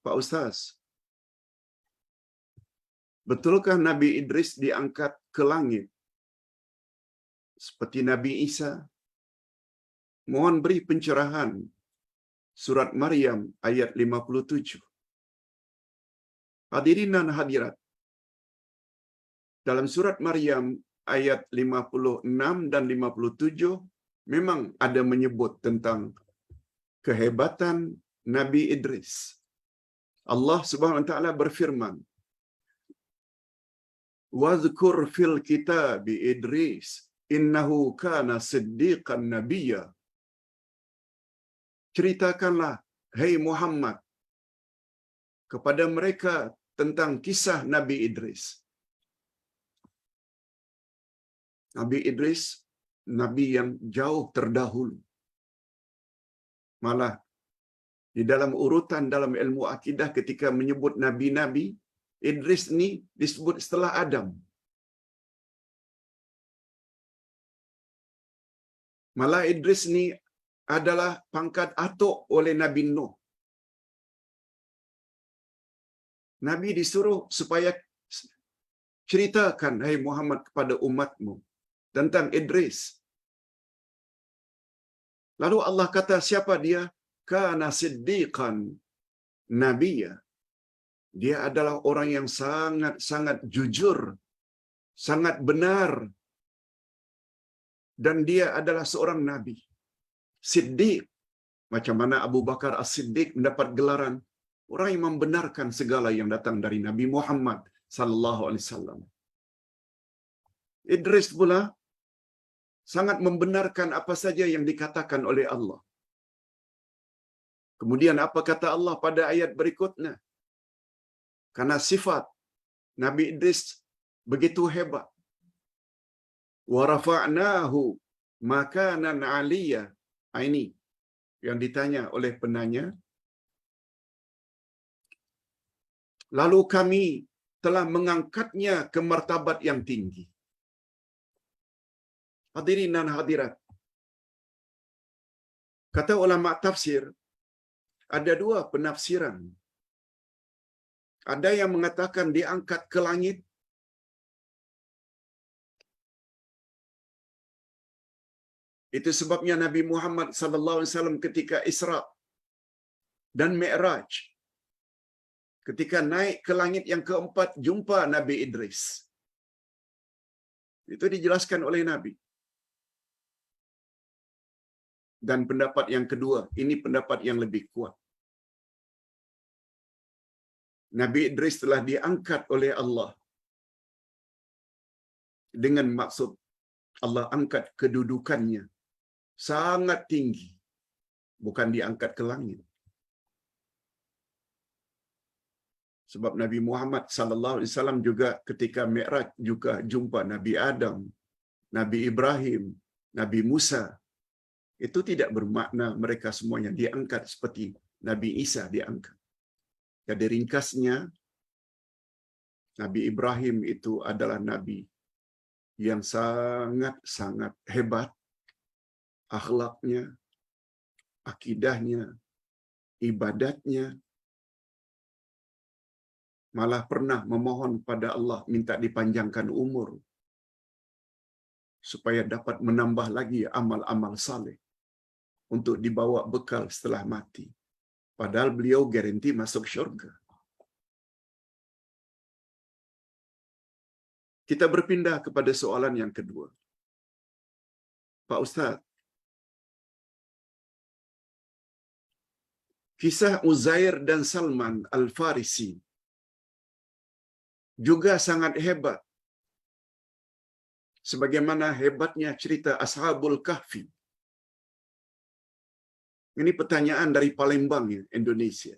Pak Ustaz, betulkah Nabi Idris diangkat ke langit seperti Nabi Isa? Mohon beri pencerahan. Surat Maryam ayat 57. Hadirin dan hadirat, dalam surat Maryam ayat 56 dan 57 memang ada menyebut tentang kehebatan Nabi Idris. Allah Subhanahu wa taala berfirman, "Wadhkur fil kitabi Idris, innahu kana siddiqan nabiyya." Ceritakanlah, hai Muhammad, kepada mereka tentang kisah Nabi Idris. Nabi Idris, Nabi yang jauh terdahulu. Malah, di dalam urutan dalam ilmu akidah ketika menyebut Nabi-Nabi, Idris ni disebut setelah Adam. Malah Idris ni adalah pangkat atuk oleh Nabi Nuh. Nabi disuruh supaya ceritakan, hai Muhammad, kepada umatmu tentang Idris. Lalu Allah kata, siapa dia? Kana siddiqan nabiyya. Dia adalah orang yang sangat-sangat jujur, sangat benar. Dan dia adalah seorang nabi. Siddiq. Macam mana Abu Bakar As-Siddiq mendapat gelaran orang yang membenarkan segala yang datang dari Nabi Muhammad sallallahu alaihi wasallam. Idris pula sangat membenarkan apa saja yang dikatakan oleh Allah. Kemudian apa kata Allah pada ayat berikutnya? Karena sifat Nabi Idris begitu hebat. Wa rafa'nahu makanan 'aliyya. Ini yang ditanya oleh penanya. Lalu kami telah mengangkatnya ke martabat yang tinggi. Hadirin dan hadirat, kata ulama tafsir, ada dua penafsiran. Ada yang mengatakan diangkat ke langit. Itu sebabnya Nabi Muhammad sallallahu alaihi wasallam ketika Isra dan Mi'raj, ketika naik ke langit yang keempat, jumpa Nabi Idris. Itu dijelaskan oleh Nabi. Dan pendapat yang kedua, ini pendapat yang lebih kuat. Nabi Idris telah diangkat oleh Allah dengan maksud Allah angkat kedudukannya sangat tinggi, bukan diangkat ke langit. Sebab Nabi Muhammad sallallahu alaihi wasallam juga ketika Mi'raj juga jumpa Nabi Adam, Nabi Ibrahim, Nabi Musa. Itu tidak bermakna mereka semuanya diangkat seperti Nabi Isa diangkat. Jadi ringkasnya, Nabi Ibrahim itu adalah Nabi yang sangat-sangat hebat, akhlaknya, akidahnya, ibadatnya. Malah pernah memohon pada Allah minta dipanjangkan umur supaya dapat menambah lagi amal-amal saleh untuk dibawa bekal setelah mati. Padahal beliau garanti masuk syurga. Kita berpindah kepada soalan yang kedua. Pak Ustaz, kisah Uzair dan Salman Al-Farisi juga sangat hebat. Sebagaimana hebatnya cerita Ashabul Kahfi. Ini pertanyaan dari Palembang, Indonesia.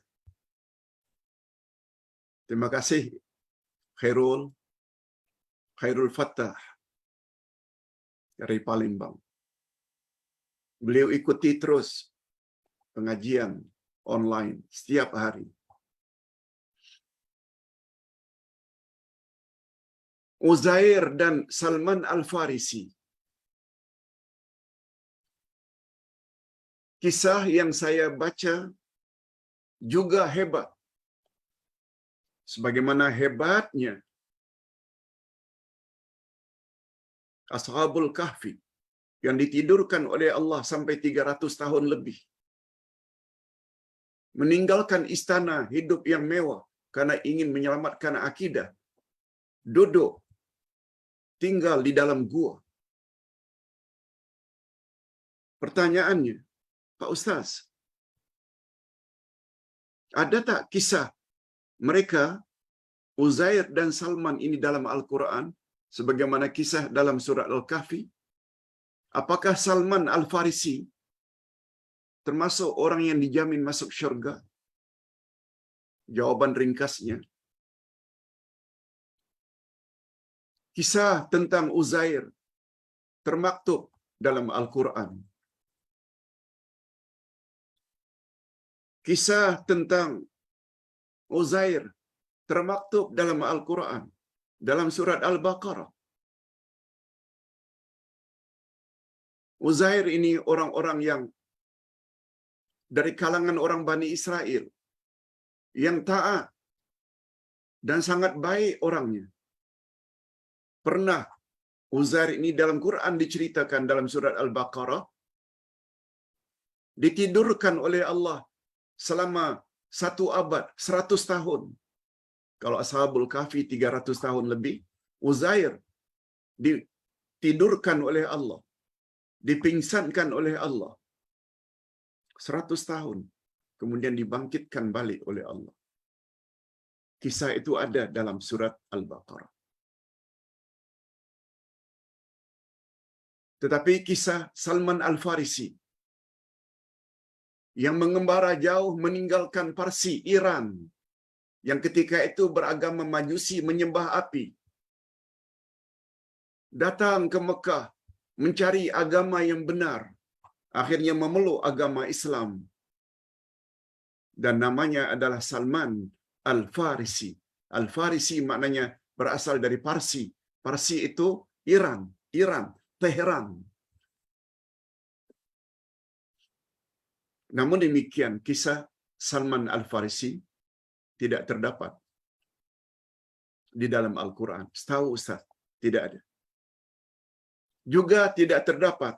Terima kasih Khairul Fattah dari Palembang. Beliau ikuti terus pengajian online setiap hari. Uzair dan Salman Al-Farisi. Kisah yang saya baca juga hebat. sebagaimana hebatnya Ashabul Kahfi yang ditidurkan oleh Allah sampai 300 tahun lebih. Meninggalkan istana hidup yang mewah karena ingin menyelamatkan akidah. Duduk, tinggal di dalam gua. Pertanyaannya, Pak Ustaz, ada tak kisah mereka, Uzair dan Salman ini dalam Al-Quran, sebagaimana kisah dalam surat Al-Kahfi? Apakah Salman Al-Farisi termasuk orang yang dijamin masuk syurga? Jawaban ringkasnya, kisah tentang Uzair termaktub dalam Al-Quran. Kisah tentang Uzair termaktub dalam Al-Quran, dalam surat Al-Baqarah. Uzair ini orang-orang yang dari kalangan orang Bani Israel, yang taat dan sangat baik orangnya. Pernah Uzair ini dalam Quran diceritakan dalam surat Al-Baqarah, ditidurkan oleh Allah selama 1 abad, 100 tahun. Kalau Ashabul Kahfi 300 tahun lebih, Uzair ditidurkan oleh Allah, dipingsankan oleh Allah 100 tahun, kemudian dibangkitkan balik oleh Allah. Kisah itu ada dalam surat Al-Baqarah. Tetapi kisah Salman Al-Farisi yang mengembara jauh meninggalkan Parsi, Iran, yang ketika itu beragama Majusi, menyembah api, datang ke Mekah mencari agama yang benar, akhirnya memeluk agama Islam, dan namanya adalah Salman Al-Farisi. Al-Farisi maknanya berasal dari Parsi. Parsi itu Iran, Teheran. Namun demikian, kisah Salman Al-Farisi tidak terdapat di dalam Al-Quran. Setahu Ustaz, tidak ada. Juga tidak terdapat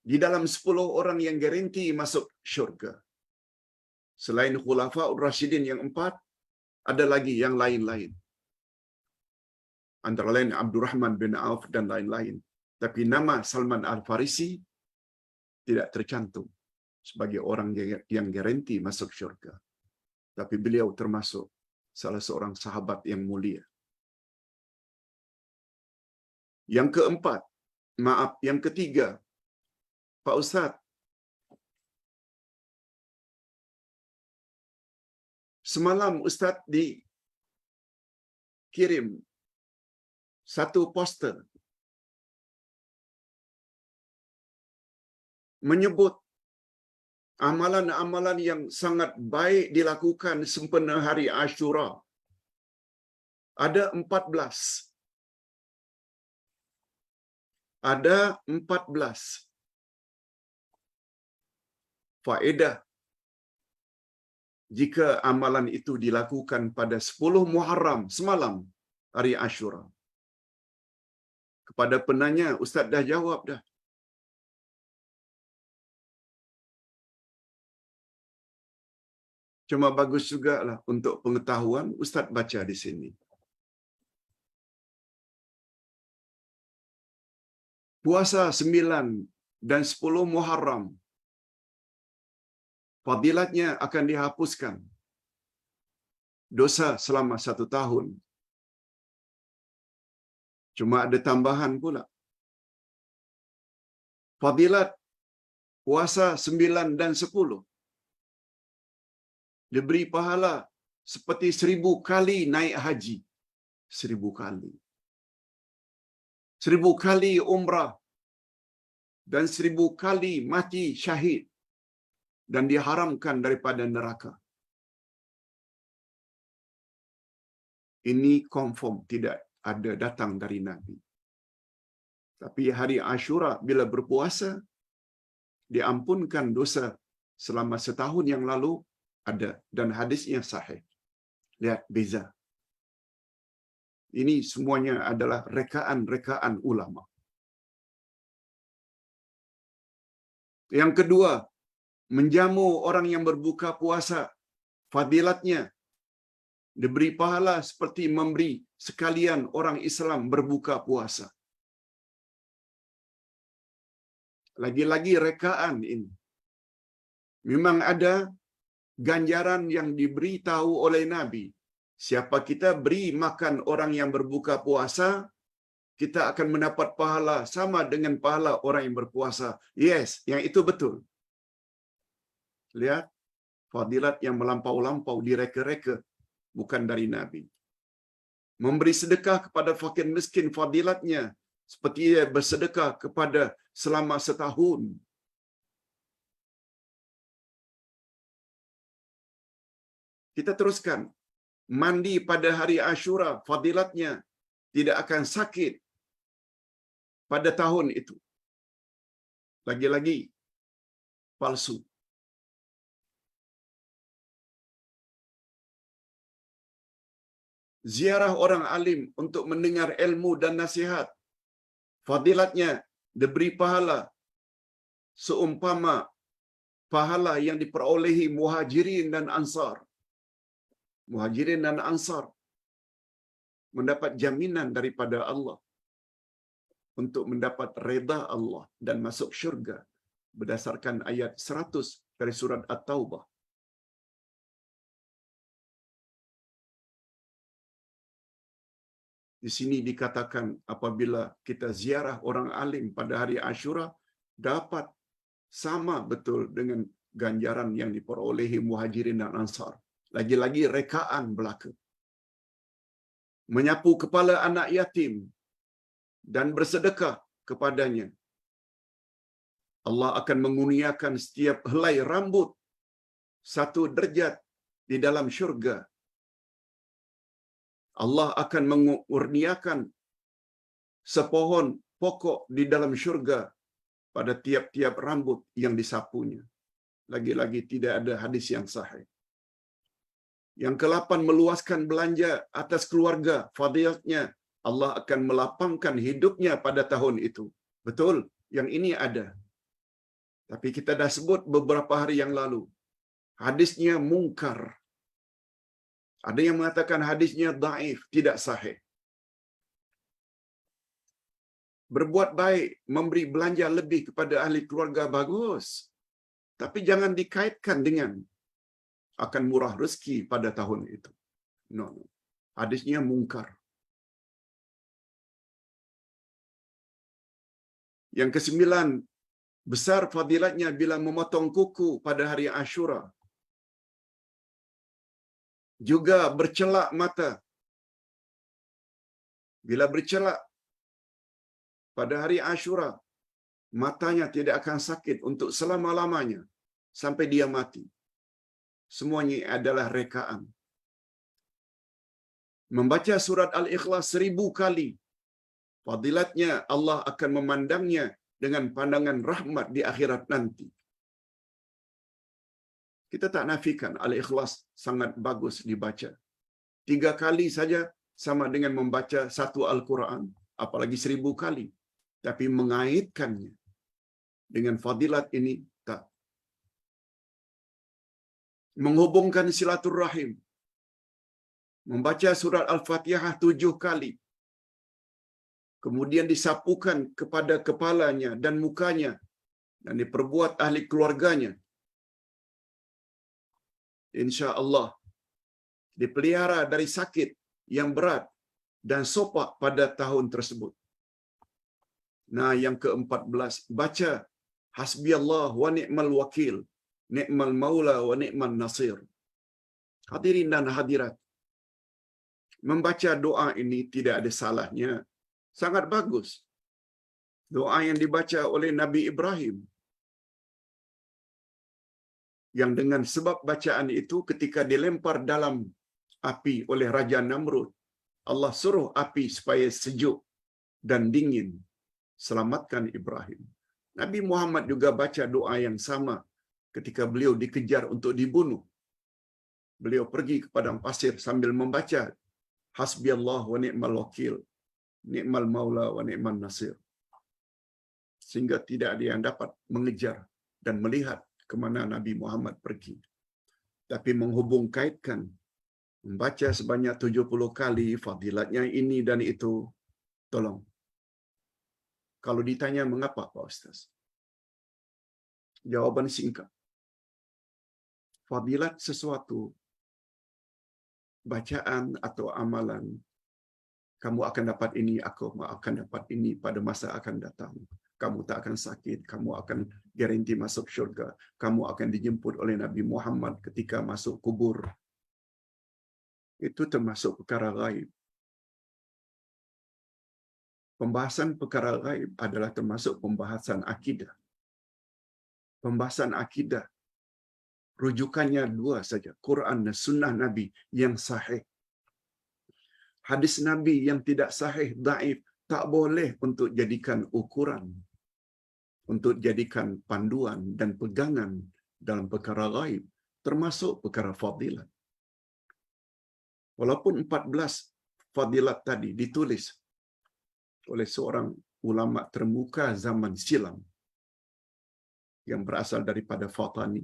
di dalam 10 orang yang garanti masuk syurga. Selain Khulafaur Rasyidin yang 4, ada lagi yang lain-lain. Antara lain Abdurrahman bin Auf dan lain-lain. Tapi nama Salman Al-Farisi tidak tercantum sebagai orang yang garanti masuk syurga. Tapi beliau termasuk salah seorang sahabat yang mulia. Yang ketiga, Pak Ustaz, semalam Ustaz dikirim satu poster menyebut amalan-amalan yang sangat baik dilakukan sempena hari Ashura. Ada 14. Ada 14 faedah jika amalan itu dilakukan pada 10 Muharram, semalam hari Ashura. Kepada penanya, Ustaz dah jawab dah. Cuma bagus jugalah untuk pengetahuan, Ustaz baca di sini. Puasa 9 dan 10 Muharram, fadilatnya akan dihapuskan. Dosa selama 1 tahun. Cuma ada tambahan pula. Fadilat puasa 9 dan 10 diberi pahala seperti 1000 kali naik haji. 1000 kali. 1000 kali umrah. Dan 1000 kali mati syahid. Dan diharamkan daripada neraka. Ini confirm tidak ada datang dari Nabi. Tapi hari Ashura bila berpuasa, diampunkan dosa selama setahun yang lalu ada, dan hadisnya sahih. Lihat beza. Ini semuanya adalah rekaan-rekaan ulama. Yang kedua, menjamu orang yang berbuka puasa. Fadilatnya diberi pahala seperti memberi sekalian orang Islam berbuka puasa. Lagi-lagi rekaan ini. Memang ada ganjaran yang diberitahu oleh Nabi. Siapa kita beri makan orang yang berbuka puasa, kita akan mendapat pahala sama dengan pahala orang yang berpuasa. Yes, yang itu betul. Lihat, fadilat yang melampau-lampau direka-reka, bukan dari Nabi. Memberi sedekah kepada fakir miskin, fadilatnya seperti ia bersedekah kepada selama setahun. Kita teruskan. Mandi pada hari Ashura, fadilatnya tidak akan sakit pada tahun itu. Lagi-lagi palsu. Ziarah orang alim untuk mendengar ilmu dan nasihat, fadilatnya diberi pahala seumpama pahala yang diperolehi muhajirin dan ansar. Muhajirin dan ansar mendapat jaminan daripada Allah untuk mendapat redha Allah dan masuk syurga berdasarkan ayat 100 dari surat At-Taubah. Di sini dikatakan apabila kita ziarah orang alim pada hari Ashura, dapat sama betul dengan ganjaran yang diperolehi muhajirin dan ansar. Lagi-lagi rekaan belaka. Menyapu kepala anak yatim dan bersedekah kepadanya. Allah akan mengurniakan setiap helai rambut 1 derajat di dalam syurga. Allah akan mengurniakan sepohon pokok di dalam syurga pada tiap-tiap rambut yang disapunya. Lagi-lagi tidak ada hadis yang sahih. Yang ke-8, meluaskan belanja atas keluarga. Fadilatnya Allah akan melapangkan hidupnya pada tahun itu. Betul, yang ini ada. Tapi kita dah sebut beberapa hari yang lalu. Hadisnya mungkar. Ada yang mengatakan hadisnya dhaif, tidak sahih. Berbuat baik, memberi belanja lebih kepada ahli keluarga, bagus. Tapi jangan dikaitkan dengan akan murah rezeki pada tahun itu. No. Hadisnya mungkar. Yang ke-9, besar fadilatnya bila memotong kuku pada hari Ashura. Juga bercelak mata. Bila bercelak pada hari Ashura, matanya tidak akan sakit untuk selama-lamanya sampai dia mati. Semuanya adalah rekaan. Membaca surat Al-Ikhlas 1000 kali, fadilatnya Allah akan memandangnya dengan pandangan rahmat di akhirat nanti. Kita tak nafikan Al-Ikhlas sangat bagus dibaca. 3 kali saja sama dengan membaca 1 Al-Quran, apalagi 1000 kali. Tapi mengaitkannya dengan fadilat ini tak. Menghubungkan silaturrahim. Membaca surat Al-Fatihah 7 kali. Kemudian disapukan kepada kepalanya dan mukanya dan diperbuat ahli keluarganya. Insya-Allah dipelihara dari sakit yang berat dan sopak pada tahun tersebut. Nah, yang ke-14, baca hasbiyallah wa ni'mal wakil, ni'mal maula wa ni'mal nasir. Hadirin dan hadirat, membaca doa ini tidak ada salahnya. Sangat bagus. Doa yang dibaca oleh Nabi Ibrahim. Yang dengan sebab bacaan itu ketika dilempar dalam api oleh Raja Namrud, Allah suruh api supaya sejuk dan dingin. Selamatkan Ibrahim. Nabi Muhammad juga baca doa yang sama ketika beliau dikejar untuk dibunuh. Beliau pergi ke padang pasir sambil membaca hasbiyallah wa ni'mal wakil, ni'mal maula wa ni'man nasir. Sehingga tidak ada yang dapat mengejar dan melihat ke mana Nabi Muhammad pergi. Tapi menghubung kaitkan, membaca sebanyak 70 kali, fadilatnya ini dan itu, tolong. Kalau ditanya mengapa Pak Ustaz? Jawaban singkat. Fadilat sesuatu, bacaan atau amalan, kamu akan dapat ini, aku akan dapat ini pada masa akan datang. Kamu tak akan sakit, kamu akan garanti masuk syurga, kamu akan dijemput oleh Nabi Muhammad ketika masuk kubur. Itu termasuk perkara gaib. Pembahasan perkara gaib adalah termasuk pembahasan akidah. Pembahasan akidah, rujukannya dua saja, Quran dan Sunnah Nabi yang sahih. Hadis Nabi yang tidak sahih, daif, tak boleh untuk jadikan ukuran, untuk jadikan panduan dan pegangan dalam perkara gaib, termasuk perkara fadilat. Walaupun 14 fadilat tadi ditulis oleh seorang ulama termuka zaman silam yang berasal daripada Fatani,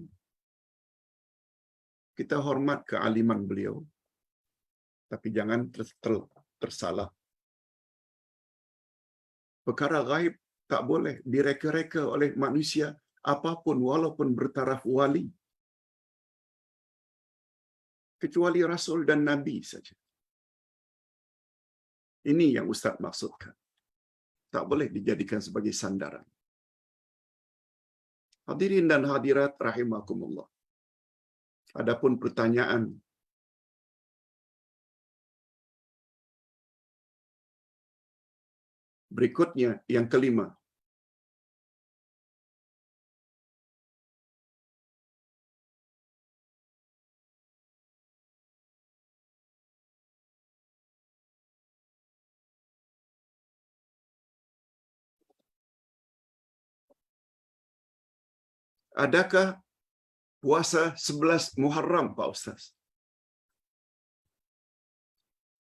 kita hormat kealiman beliau, tapi jangan tersalah. Perkara gaib tak boleh direka-reka oleh manusia apapun walaupun bertaraf wali, kecuali Rasul dan Nabi saja. Ini yang Ustaz maksudkan. Tak boleh dijadikan sebagai sandaran. Hadirin dan hadirat rahimakumullah. Adapun pertanyaan berikutnya, yang kelima. Adakah puasa 11 Muharram, Pak Ustaz?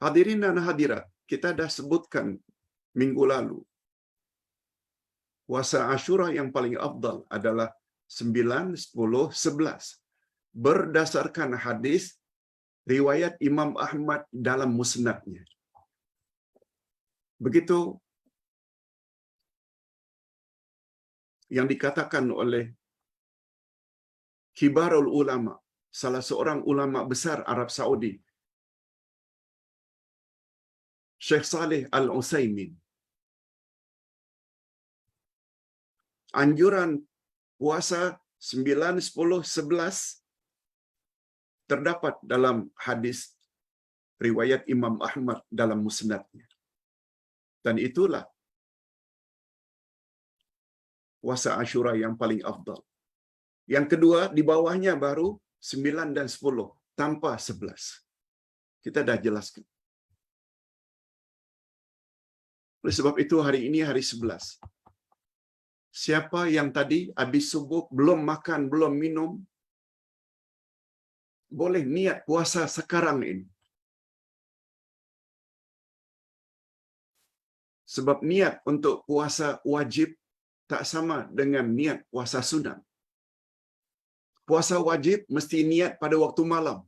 Hadirin dan hadirat, kita dah sebutkan minggu lalu. Puasa Ashura yang paling afdal adalah 9, 10, 11. Berdasarkan hadis riwayat Imam Ahmad dalam musnadnya. Begitu yang dikatakan oleh Kibarul Ulama, salah seorang ulama besar Arab Saudi, Syekh Saleh Al-Utsaimin. Anjuran puasa 9, 10, 11 terdapat dalam hadis riwayat Imam Ahmad dalam musnadnya. Dan itulah puasa Ashura yang paling afdal. Yang kedua, di bawahnya baru 9 dan 10, tanpa 11. Kita dah jelaskan. Oleh sebab itu, hari ini hari 11. Siapa yang tadi habis subuh, belum makan, belum minum, boleh niat puasa sekarang ini. Sebab niat untuk puasa wajib tak sama dengan niat puasa sunat. Puasa wajib mesti niat pada waktu malam.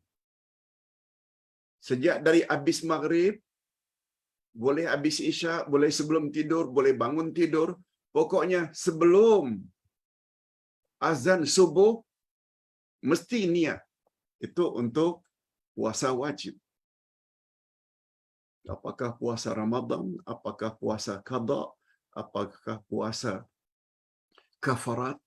Sejak dari habis maghrib, boleh habis isya, boleh sebelum tidur, boleh bangun tidur. Pokoknya sebelum azan subuh, mesti niat. Itu untuk puasa wajib. Apakah puasa Ramadan, apakah puasa qada, apakah puasa kafarat,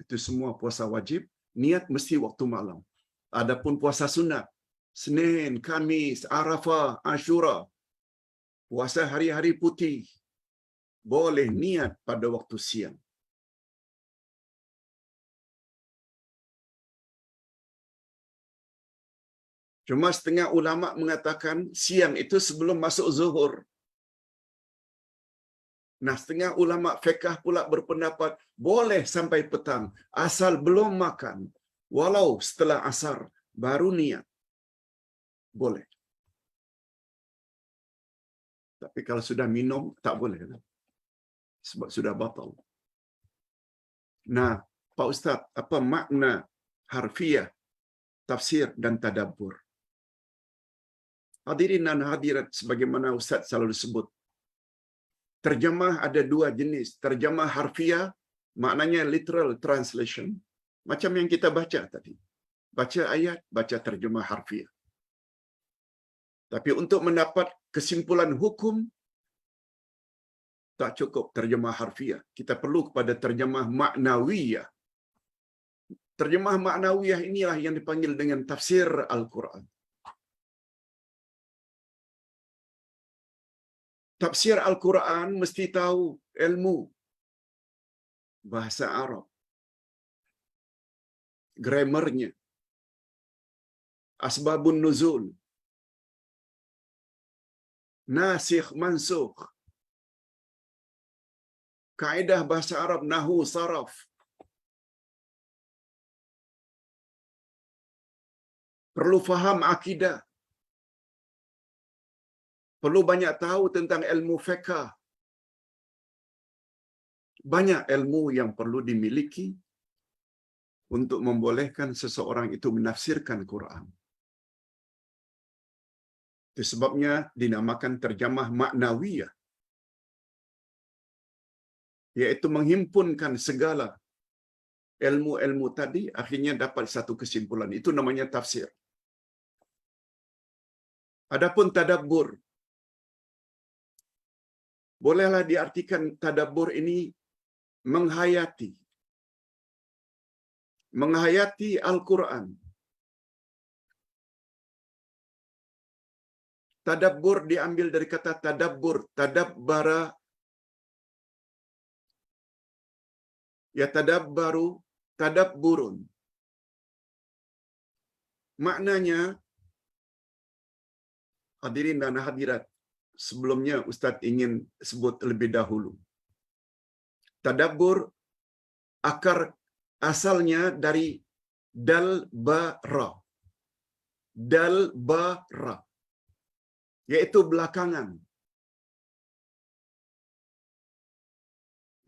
itu semua puasa wajib, niat mesti waktu malam. Adapun puasa sunat, Senin, Kamis, Arafah, Ashura, puasa hari-hari putih, boleh niat pada waktu siang. Cuma setengah ulama mengatakan siang itu sebelum masuk zuhur. Nah, setengah ulama fiqh pula berpendapat boleh sampai petang asal belum makan. Walau setelah asar baru niat. boleh. Tapi kalau sudah minum, tak boleh. Sebab sudah batal. Nah, Pak Ustaz, apa makna harfiah, tafsir dan tadabbur? Hadirin dan hadirat, sebagaimana Ustaz selalu sebut, terjemah ada dua jenis. Terjemah harfiah, maknanya literal translation. Macam yang kita baca tadi. Baca ayat, baca terjemah harfiah. Tapi untuk mendapat kesimpulan hukum, tak cukup terjemah harfiah. Kita perlu kepada terjemah maknawiyah. Terjemah maknawiyah inilah yang dipanggil dengan tafsir Al-Quran. Tafsir Al-Quran mesti tahu ilmu bahasa Arab, grammarnya, asbabun nuzul, nasikh mansukh, kaedah bahasa Arab, nahwu, saraf. Perlu faham akidah. Perlu banyak tahu tentang ilmu fiqh. Banyak ilmu yang perlu dimiliki untuk membolehkan seseorang itu menafsirkan Quran. Itu sebabnya dinamakan terjemah maknawiyah, yaitu menghimpunkan segala ilmu-ilmu tadi, akhirnya dapat satu kesimpulan. Itu namanya tafsir. Adapun tadabbur, bolehlah diartikan tadabbur ini menghayati. Menghayati Al-Quran. Tadabbur diambil dari kata tadabbur, tadabbara, ya tadabbaru, tadabburun. Maknanya, hadirin dan hadirat, sebelumnya Ustaz ingin sebut lebih dahulu. Tadabbur akar asalnya dari dal ba ra. Dal ba ra, yaitu belakangan.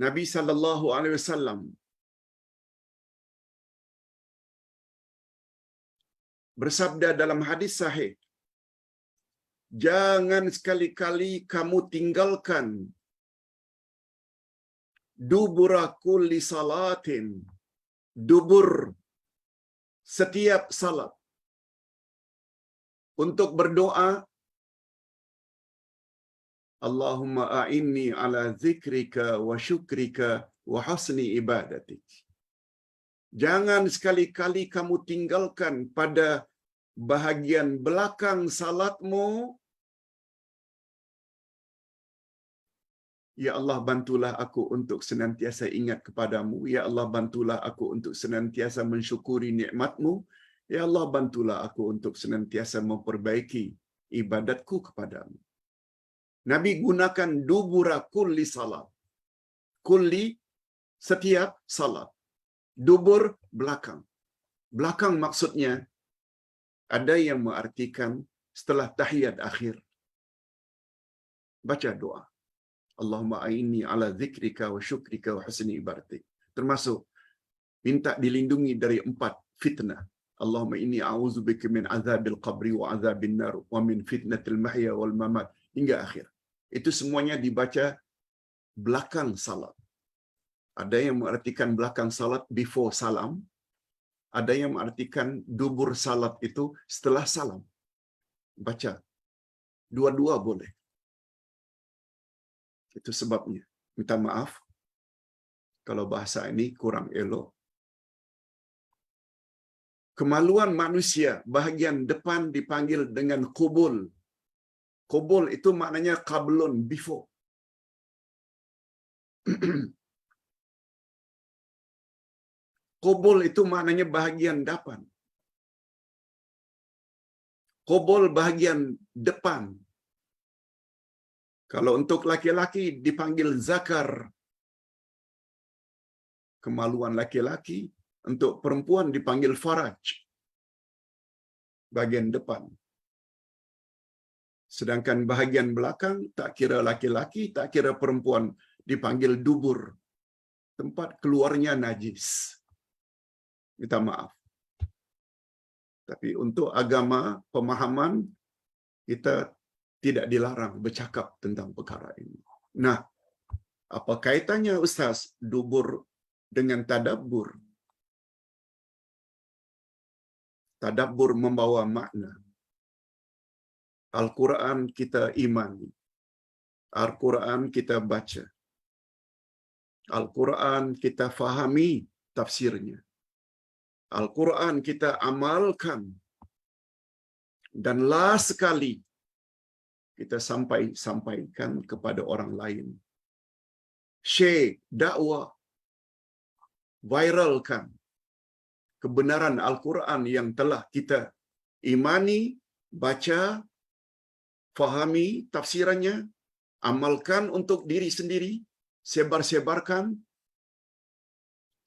Nabi sallallahu alaihi wasallam bersabda dalam hadis sahih, jangan sekali-kali kamu tinggalkan dubura kulli salatin, dubur setiap salat, untuk berdoa, Allahumma a'inni ala zikrika wa syukrika wa husni ibadatik. Jangan sekali-kali kamu tinggalkan pada bahagian belakang salatmu, ya Allah bantulah aku untuk senantiasa ingat kepadamu, ya Allah bantulah aku untuk senantiasa mensyukuri nikmatmu, ya Allah bantulah aku untuk senantiasa memperbaiki ibadatku kepadamu. Nabi gunakan dubura kulli salat. Kulli setiap salat. Dubur belakang. Belakang maksudnya ada yang mengartikan setelah tahiyat akhir. Baca doa. Allahumma a'inni ala zikrika wa syukrika wa husni ibadatik. Termasuk minta dilindungi dari 4 fitnah. Allahumma inni a'udzubika min azabil qabri wa azabil nar wa min fitnatil mahya wal mamat, hingga akhir. Itu semuanya dibaca belakang salat. Ada yang mengartikan belakang salat before salam, ada yang mengartikan dubur salat itu setelah salam. Baca dua-dua boleh. Itu sebabnya. Minta maaf kalau bahasa ini kurang elok. Kemaluan manusia bahagian depan dipanggil dengan qubul. Qubul itu maknanya qablun, before. Qubul itu maknanya bahagian depan. Qubul bahagian depan. Kalau untuk laki-laki dipanggil zakar, kemaluan laki-laki. Untuk perempuan dipanggil faraj, bagian depan. Sedangkan bahagian belakang, tak kira laki-laki, tak kira perempuan, dipanggil dubur. Tempat keluarnya najis. Minta maaf. Tapi untuk agama, pemahaman, kita tidak dilarang bercakap tentang perkara ini. Nah, apa kaitannya Ustaz dubur dengan tadabbur? Tadabbur membawa makna. Al-Quran kita imani. Al-Quran kita baca. Al-Quran kita fahami tafsirnya. Al-Quran kita amalkan. Dan last sekali kita sampaikan kepada orang lain. Share, dakwah, viralkan kebenaran Al-Quran yang telah kita imani, baca, fahami tafsirannya, amalkan untuk diri sendiri, sebar-sebarkan,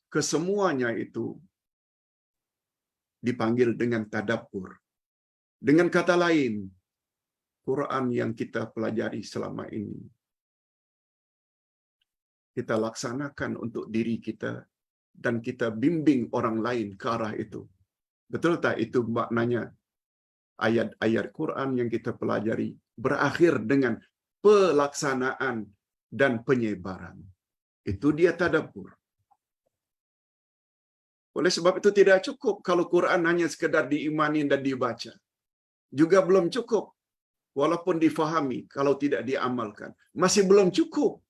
kesemuanya itu dipanggil dengan tadabbur. Dengan kata lain, Quran yang kita pelajari selama ini, kita laksanakan untuk diri kita dan kita bimbing orang lain ke arah itu. Betul tak itu maknanya ayat-ayat Quran yang kita pelajari berakhir dengan pelaksanaan dan penyebaran. Itu dia tadabbur. Oleh sebab itu tidak cukup kalau Quran hanya sekedar diimani dan dibaca. Juga belum cukup walaupun difahami kalau tidak diamalkan. Masih belum cukup.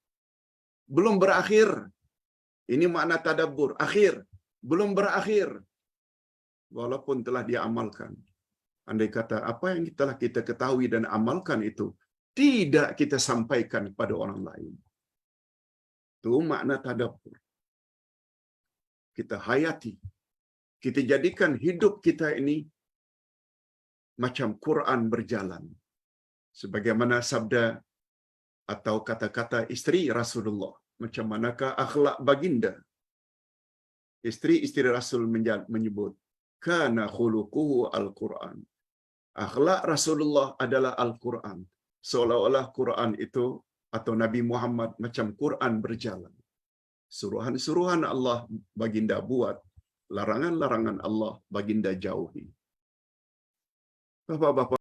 Belum berakhir. Ini makna tadabbur. Akhir. Belum berakhir. Walaupun telah diamalkan. Andai kata apa yang telah kita ketahui dan amalkan itu tidak kita sampaikan kepada orang lain. Itu makna tadabbur. Kita hayati. Kita jadikan hidup kita ini macam Quran berjalan. Sebagaimana sabda atau kata-kata isteri Rasulullah. Macam manakah akhlak baginda? Isteri-isteri Rasul menyebut, kana khuluquhu al-Quran. Akhlak Rasulullah adalah Al-Quran. Seolah-olah Quran itu atau Nabi Muhammad macam Quran berjalan. Suruhan-suruhan Allah baginda buat, larangan-larangan Allah baginda jauhi. Bapak-bapak